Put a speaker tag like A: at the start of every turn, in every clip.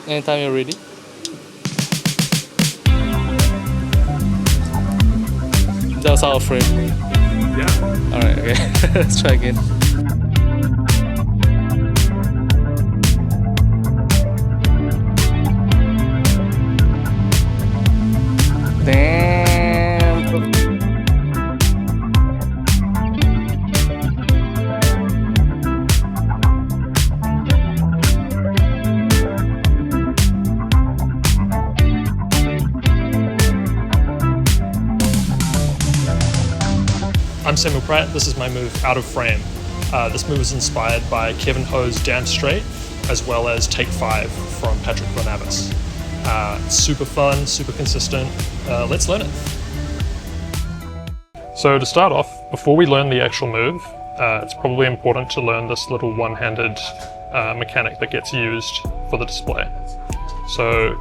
A: Anytime you're ready. That was out of frame.
B: Yeah.
A: Alright, okay. Let's try again. Damn.
B: I'm Samuel Pratt. This is my move out of frame. This move is inspired by Kevin Ho's Down Straight, as well as Take 5 from Patrick Barnabas. Super fun, super consistent. Let's learn it. So to start off, before we learn the actual move, it's probably important to learn this little one-handed mechanic that gets used for the display. So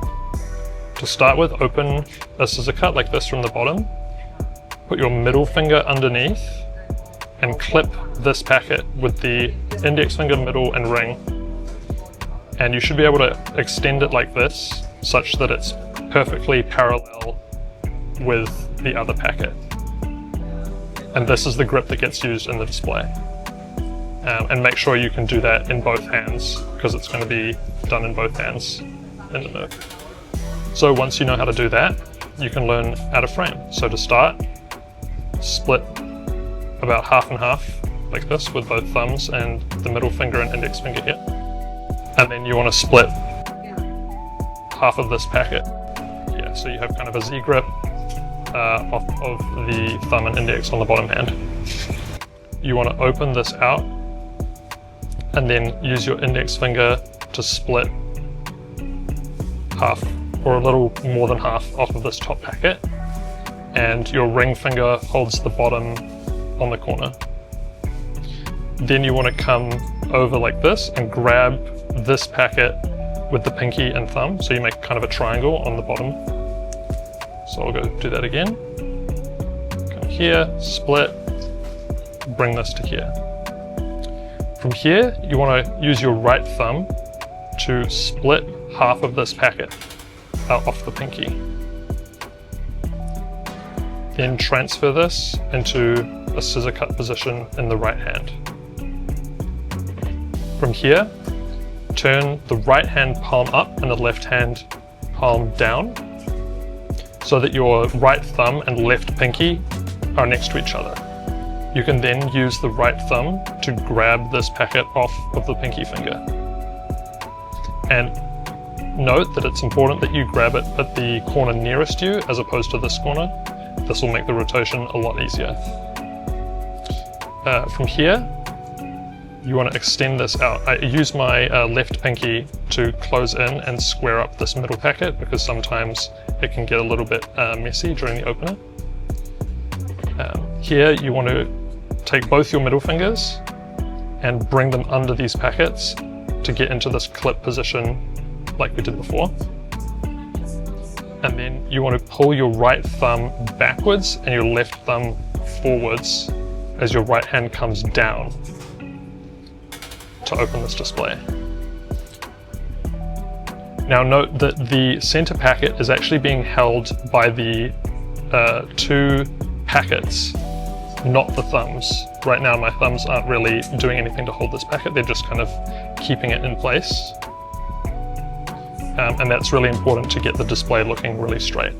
B: to start with, open a scissor cut like this from the bottom. Put your middle finger underneath and clip this packet with the index finger, middle and ring. And you should be able to extend it like this, such that it's perfectly parallel with the other packet. And this is the grip that gets used in the display. And make sure you can do that in both hands, because it's going to be done in both hands in the move. So once you know how to do that, you can learn out of frame. So to start, split about half and half like this with both thumbs and the middle finger and index finger here. And then you want to split half of this packet. Yeah, so you have kind of a Z grip off of the thumb and index on the bottom hand. You want to open this out and then use your index finger to split half or a little more than half off of this top packet. And your ring finger holds the bottom on the corner. Then you want to come over like this and grab this packet with the pinky and thumb, so you make kind of a triangle on the bottom. So I'll go do that again. Come here, split, bring this to here. From here, you want to use your right thumb to split half of this packet out off the pinky. Then transfer this into a scissor cut position in the right hand. From here, turn the right hand palm up and the left hand palm down, so that your right thumb and left pinky are next to each other. You can then use the right thumb to grab this packet off of the pinky finger. And note that it's important that you grab it at the corner nearest you as opposed to this corner. This will make the rotation a lot easier. From here, you want to extend this out. I use my left pinky to close in and square up this middle packet, because sometimes it can get a little bit messy during the opener. Here you want to take both your middle fingers and bring them under these packets to get into this clip position like we did before. And then you want to pull your right thumb backwards and your left thumb forwards as your right hand comes down to open this display. Now note that the center packet is actually being held by the two packets, not the thumbs. Right now my thumbs aren't really doing anything to hold this packet, they're just kind of keeping it in place. And that's really important to get the display looking really straight.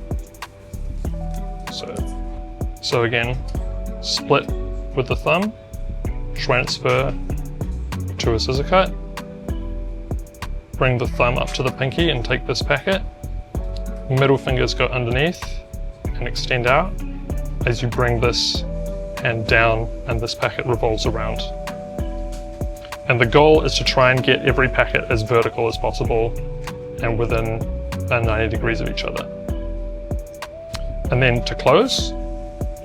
B: So again, split with the thumb, transfer to a scissor cut, bring the thumb up to the pinky and take this packet, middle fingers go underneath and extend out as you bring this hand down and this packet revolves around. And the goal is to try and get every packet as vertical as possible and within 90 degrees of each other. And then to close,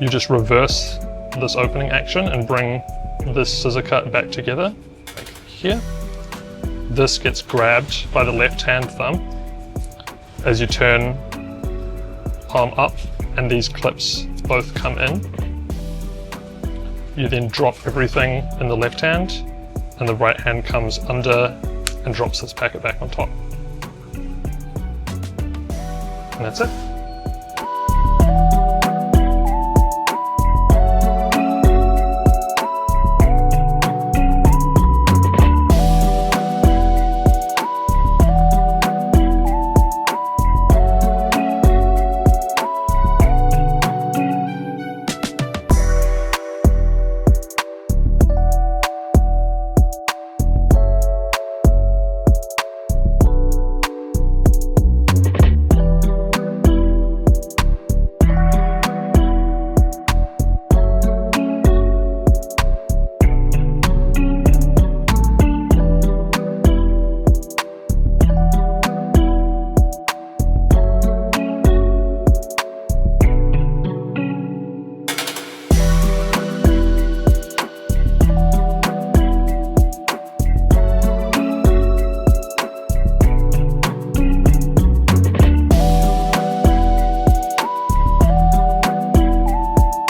B: you just reverse this opening action and bring this scissor cut back together, like here. This gets grabbed by the left hand thumb as you turn palm up and these clips both come in. You then drop everything in the left hand and the right hand comes under and drops this packet back on top. that's it.